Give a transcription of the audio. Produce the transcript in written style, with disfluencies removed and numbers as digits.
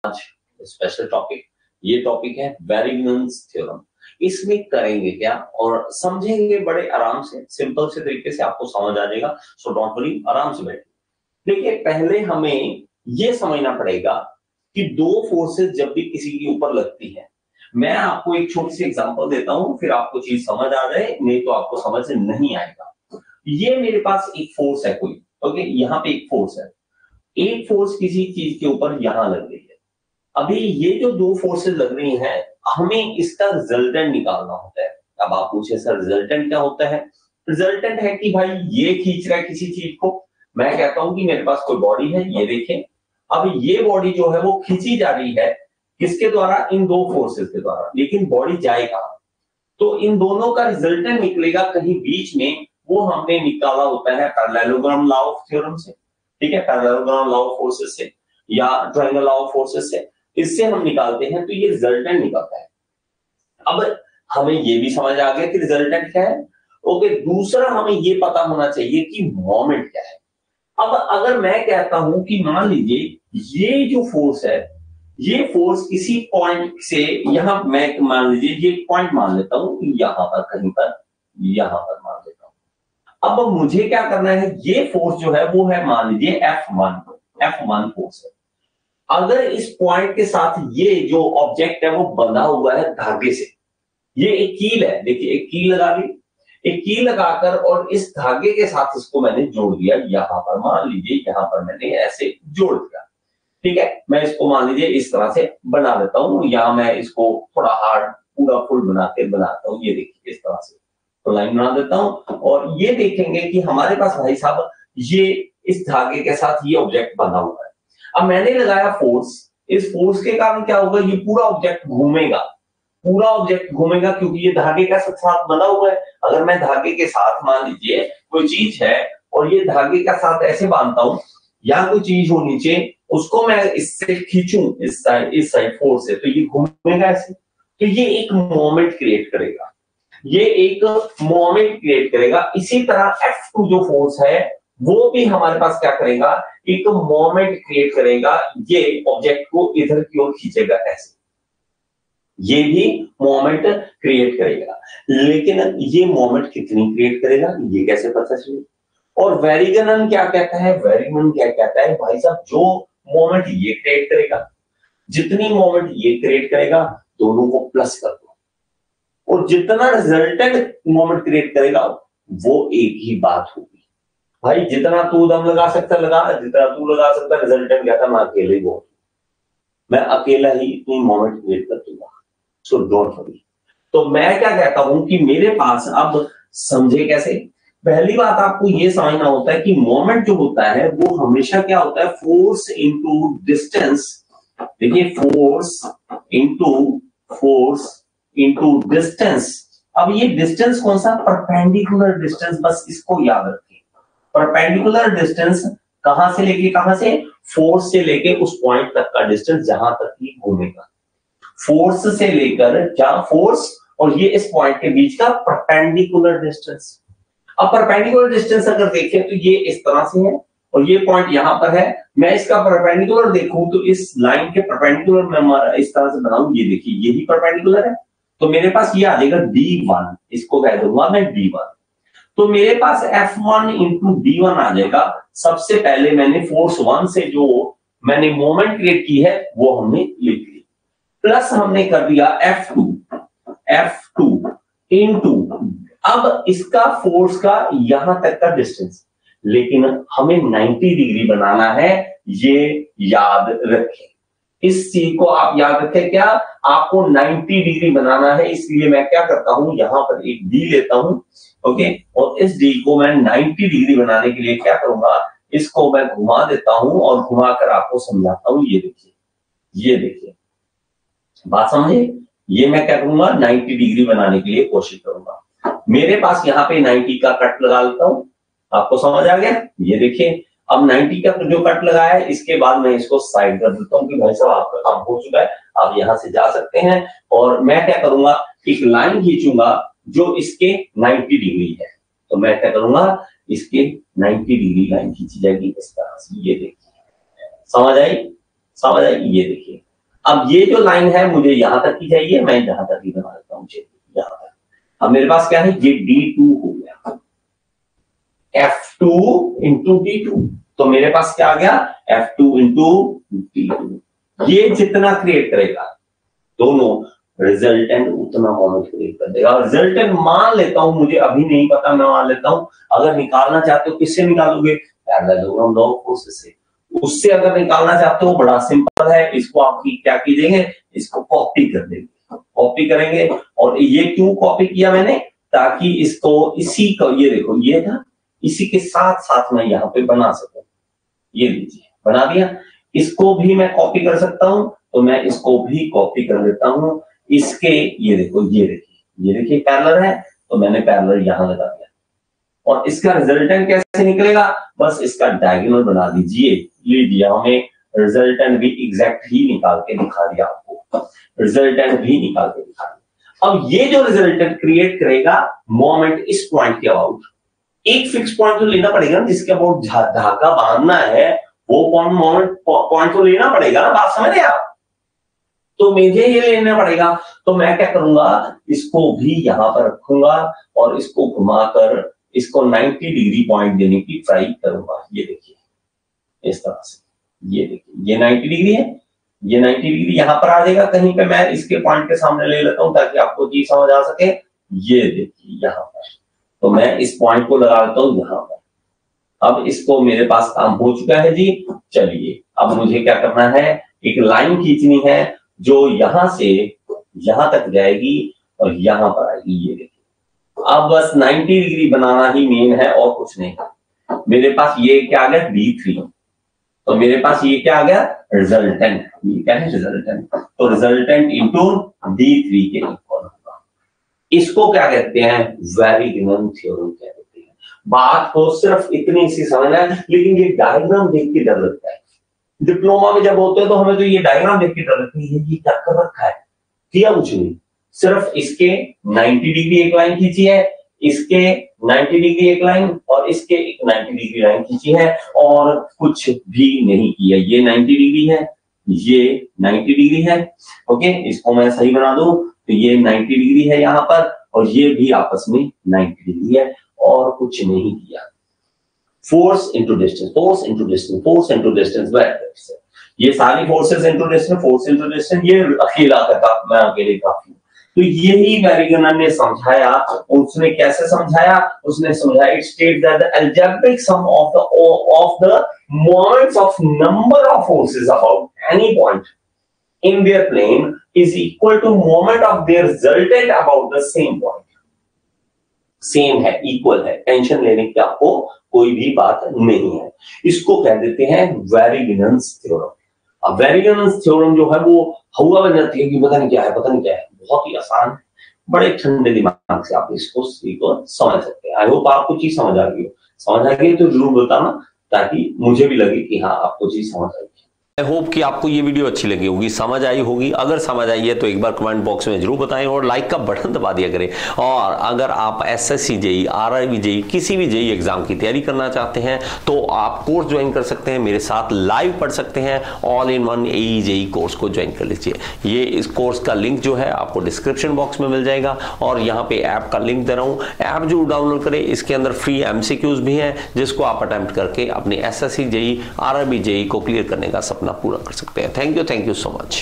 आज special topic, ये topic है वेरिगन्स थ्योरम। इसमें करेंगे क्या और समझेंगे बड़े आराम से, सिंपल से तरीके से आपको समझ आ जाएगा। सो डोंट वरी, आराम से बैठिए। देखिए, पहले हमें ये समझना पड़ेगा कि दो फोर्सेस जब भी किसी के ऊपर लगती है, मैं आपको एक छोटी सी एग्जांपल देता हूं, फिर आपको चीज समझ आ जाए, नहीं तो आपको समझ नहीं आएगा। ये मेरे पास एक फोर्स है कोई, ओके, यहाँ पे एक फोर्स है, एक फोर्स किसी चीज के ऊपर यहां लग रही है। अभी ये जो दो फोर्सेस लग रही हैं, हमें इसका रिजल्टेंट निकालना होता है। अब आप पूछे सर रिजल्टेंट क्या होता है? रिजल्टेंट है कि भाई ये खींच रहा है किसी चीज को, मैं कहता हूं कि मेरे पास कोई बॉडी है, ये देखें। अब ये बॉडी जो है वो खींची जा रही है किसके द्वारा? इन दो फोर्सेस के द्वारा, लेकिन बॉडी जाए कहां? तो इन दोनों का रिजल्टेंट निकलेगा कहीं बीच में, वो हमने निकाला होता है पैरेललोग्राम लॉ ऑफ थ्योरम से, ठीक है, पैरेललोग्राम लॉ ऑफ फोर्सेस से या ट्रायंगल लॉ ऑफ फोर्सेस से, इससे हम निकालते हैं तो ये रिजल्टेंट निकलता है। अब हमें ये भी समझ आ गया कि रिजल्टेंट क्या है। ओके, दूसरा हमें ये पता होना चाहिए कि मोमेंट क्या है। अब अगर मैं कहता हूं कि मान लीजिए ये जो फोर्स है, ये फोर्स किसी पॉइंट से यहां, मैं मान लीजिए ये पॉइंट मान लेता हूं, यहां पर कहीं पर, यहां पर मान लेता हूं। अब मुझे क्या करना है, ये फोर्स जो है वो है मान लीजिए F1 फोर्स है। अगर इस पॉइंट के साथ ये जो ऑब्जेक्ट है वो बंधा हुआ है धागे से, ये एक कील है, देखिए एक कील लगा ली, एक कील लगाकर और इस धागे के साथ इसको मैंने जोड़ दिया, यहां पर मान लीजिए, यहां पर मैंने ऐसे जोड़ दिया, ठीक है। मैं इसको मान लीजिए इस तरह से बना देता हूं, या मैं इसको थोड़ा हार्ड पूरा फुल बनाता हूं, ये देखिए इस तरह से तो लाइन बना देता हूं, और ये देखेंगे कि हमारे पास भाई साहब ये इस धागे के साथ ये ऑब्जेक्ट बंधा हुआ है। अब मैंने लगाया फोर्स, इस फोर्स के कारण क्या होगा, ये पूरा ऑब्जेक्ट घूमेगा, पूरा ऑब्जेक्ट घूमेगा, क्योंकि ये धागे का साथ बंधा हुआ है। अगर मैं धागे के साथ मान लीजिए कोई चीज है और ये धागे का साथ ऐसे बांधता हूं, या कोई चीज हो नीचे, उसको मैं इससे खींचूं इस साइड फोर्स से, तो ये घूमेगा ऐसे, तो ये एक मोमेंट क्रिएट करेगा, ये एक मोमेंट क्रिएट करेगा। इसी तरह F2 जो फोर्स है वो भी हमारे पास क्या करेगा, एक मोमेंट क्रिएट करेगा, ये ऑब्जेक्ट को इधर की ओर खींचेगा ऐसे, ये भी मोमेंट क्रिएट करेगा। लेकिन ये मोमेंट कितनी क्रिएट करेगा, ये कैसे पता चले? और वेरिगन क्या कहता है, वेरिगन क्या कहता है, भाई साहब जो मोमेंट ये क्रिएट करेगा, जितनी मोमेंट ये क्रिएट करेगा, दोनों को प्लस कर दो, और जितना रिजल्टेंट मोमेंट क्रिएट करेगा वो एक ही बात होगी। भाई जितना तू दम लगा सकता लगा, जितना तू लगा सकता, रिजल्टेंट क्या था, मैं अकेले ही बोल, मैं अकेला ही इतनी मोमेंट क्रिएट कर दूंगा। So don't worry. तो मैं क्या कहता हूं कि मेरे पास, अब समझे कैसे, पहली बात आपको ये समझना होता है कि मोमेंट जो होता है वो हमेशा क्या होता है, फोर्स इंटू डिस्टेंस। देखिए, फोर्स इंटू डिस्टेंस। अब ये डिस्टेंस कौन सा, परपेंडिकुलर डिस्टेंस, बस इसको याद रखें। परपेंडिकुलर डिस्टेंस कहां से लेके कहां से, फोर्स से लेके उस पॉइंट तक का डिस्टेंस जहां तक ये घूमेगा, फोर्स से लेकर, क्या फोर्स और ये इस पॉइंट के बीच का परपेंडिकुलर डिस्टेंस। अब परपेंडिकुलर डिस्टेंस अगर देखें तो ये इस तरह से है और ये पॉइंट यहां पर है, मैं इसका परपेंडिकुलर देखूं तो इस लाइन के परपेंडिकुलर मैं इस तरह से बनाऊं, ये देखिए यही परपेंडिकुलर है, तो मेरे पास ये आ जाएगा D1, इसको कह दूंगा मैं D1। तो मेरे पास F1 इंटू D1 आ जाएगा। सबसे पहले मैंने फोर्स 1 से जो मैंने मोमेंट क्रिएट की है वो हमने लिख ली, प्लस हमने कर दिया F2 इंटू, अब इसका फोर्स का यहां तक का डिस्टेंस, लेकिन हमें 90 डिग्री बनाना है, ये याद रखें। इस चीज को आप याद रखें, क्या आपको 90 डिग्री बनाना है, इसलिए मैं क्या करता हूं, यहां पर एक डी लेता हूं, ओके, और इस डी को मैं 90 डिग्री बनाने के लिए क्या करूंगा, इसको मैं घुमा देता हूं और घुमाकर आपको समझाता हूं। ये देखिए, ये देखिए, बात समझे, ये मैं क्या करूंगा, 90 डिग्री बनाने के लिए कोशिश करूंगा। मेरे पास यहाँ पे 90 का कट लगा लेता हूं, आपको समझ आ गया, ये देखिए। अब 90 का जो कट लगाया है, इसके बाद मैं इसको साइड कर देता हूं कि भाई साहब आपका काम हो चुका है, आप यहां से जा सकते हैं। और मैं क्या करूंगा, एक लाइन खींचूंगा जो इसके 90 डिग्री है, तो मैं क्या करूंगा, इसके 90 डिग्री लाइन खींची जाएगी इस तरह से, ये देखिए, समझ आई, ये देखिए, अब ये जो लाइन है मुझे यहां तक की चाहिए, मैं यहां तक ही बना देता हूं, यहां तक। अब मेरे पास क्या है, ये D2 हो गया, F2 इंटू D2, तो मेरे पास क्या आ गया, F2 इंटू D2। ये जितना क्रिएट करेगा दोनों रिजल्टेंट उतना मोमेंट क्रिएट कर देगा। रिजल्टेंट मान लेता हूं, मुझे अभी नहीं पता, मैं मान लेता हूं। अगर निकालना चाहते हो किससे निकालोगे, पैरेललोग्राम लॉ ऑफ फोर्सेस से। उससे अगर निकालना चाहते हो बड़ा सिंपल है, इसको आप क्या कीजिएंगे, इसको कॉपी कर देंगे, कॉपी करेंगे। और ये क्यों कॉपी किया मैंने, ताकि इसको इसी को, ये देखो ये था, इसी के साथ साथ मैं यहाँ पे बना सकूं। ये लीजिए बना दिया। इसको भी मैं कॉपी कर सकता हूं, तो मैं इसको भी कॉपी कर लेता हूं। इसके ये देखो, ये देखिए पैरेलल है, तो मैंने पैरेलल यहां लगा दिया। और इसका रिजल्टेंट कैसे निकलेगा, बस इसका डायगोनल बना दीजिए। लीजिए हमें रिजल्टेंट भी एग्जैक्ट ही निकाल के दिखा दिया आपको, रिजल्टेंट भी निकाल के दिखा दिया। अब ये जो रिजल्टेंट क्रिएट करेगा मोमेंट इस पॉइंट के अबाउट, एक फिक्स पॉइंट तो लेना पड़ेगा, जिसके अबाउट धागा बांधना है, वो मोमेंट पॉइंट तो लेना पड़ेगा ना, बात समझ रहे आप। तो मुझे ये लेना पड़ेगा, तो मैं क्या करूंगा, इसको भी यहां पर रखूंगा और इसको घुमाकर इसको 90 डिग्री पॉइंट देने की ट्राई करूंगा। ये देखिए इस तरह से, ये देखिए ये 90 डिग्री है, ये 90 डिग्री यहां पर आ जाएगा कहीं पे। मैं इसके पॉइंट के सामने ले लेता हूं ताकि आपको चीज समझ आ सके। ये देखिए यहां पर, तो मैं इस पॉइंट को लगा देता हूं यहां पर। अब इसको, मेरे पास काम हो चुका है जी। चलिए अब मुझे क्या करना है, एक लाइन खींचनी है जो यहां से यहां तक जाएगी और यहां पर आएगी। ये देखिए अब बस 90 डिग्री बनाना ही मेन है और कुछ नहीं। मेरे पास ये क्या आ गया, D3, तो मेरे पास ये क्या आ गया, रिजल्टेंट। ये क्या है, रिजल्टेंट। तो रिजल्टेंट इंटू D3 के इक्वल होगा। इसको क्या कहते हैं, वेरिगन थ्योरम कहते हैं। बात को सिर्फ इतनी सी समझना है, लेकिन ये डायग्राम देख के डर लगता है। डिप्लोमा में जब होते हैं तो हमें तो ये डायग्राम देख के डर लगती है, ये क्या कर रखा है, किया कुछ नहीं, सिर्फ इसके 90 डिग्री एक लाइन खींची है, इसके 90 डिग्री एक लाइन और इसके एक 90 डिग्री लाइन खींची है, और कुछ भी नहीं किया। ये 90 डिग्री है, ये 90 डिग्री है। ओके, इसको मैं सही बना दूं तो ये 90 डिग्री है यहां पर, और ये भी आपस में 90 डिग्री है, और कुछ नहीं किया। Force into distance, force into distance, force into distance, ये सारी forces into distance, force into distance. ये अकेला करता, मैं अकेले काफी। तो यही वेरिगन ने समझाया। उसने कैसे समझाया, उसने समझाया, it state that the algebraic sum of the moments of number of forces about any point in their plane is equal to moment of their resultant about the same point। Same है, equal है, tension लेने की आपको कोई भी बात नहीं है। इसको कह देते हैं वेरिगनस थ्योरम। अब वेरिगनस थ्योरम जो है वो हवा बन जाती है कि पता नहीं क्या है, पता नहीं क्या है। बहुत ही आसान है, बड़े ठंडे दिमाग से आप इसको समझ सकते हैं। आई होप आपको चीज समझ आ गई हो। समझ आ गई तो जरूर बताना, ताकि मुझे भी लगे कि हाँ आपको चीज समझ आ गई। आई होप कि आपको ये वीडियो अच्छी लगी होगी, समझ आई होगी। अगर समझ आई है तो एक बार कमेंट बॉक्स में जरूर बताएं और लाइक का बटन दबा दिया करें। और अगर आप एसएससी जेई, आरआरबी जेई, किसी भी जेई एग्जाम की तैयारी करना चाहते हैं तो आप कोर्स ज्वाइन कर सकते हैं, मेरे साथ लाइव पढ़ सकते हैं। All in one AE JE course को ज्वाइन कर लीजिए। ये इस कोर्स का लिंक जो है आपको डिस्क्रिप्शन बॉक्स में मिल जाएगा, और यहाँ पे ऐप का लिंक दे रहा हूँ, ऐप जरूर डाउनलोड करें। इसके अंदर फ्री एमसीक्यूज भी हैं जिसको आप अटेम्प्ट करके अपने एसएससी जेई, आरआरबी जेई को क्लियर करने का सपना पूरा कर सकते हैं। Thank you so much।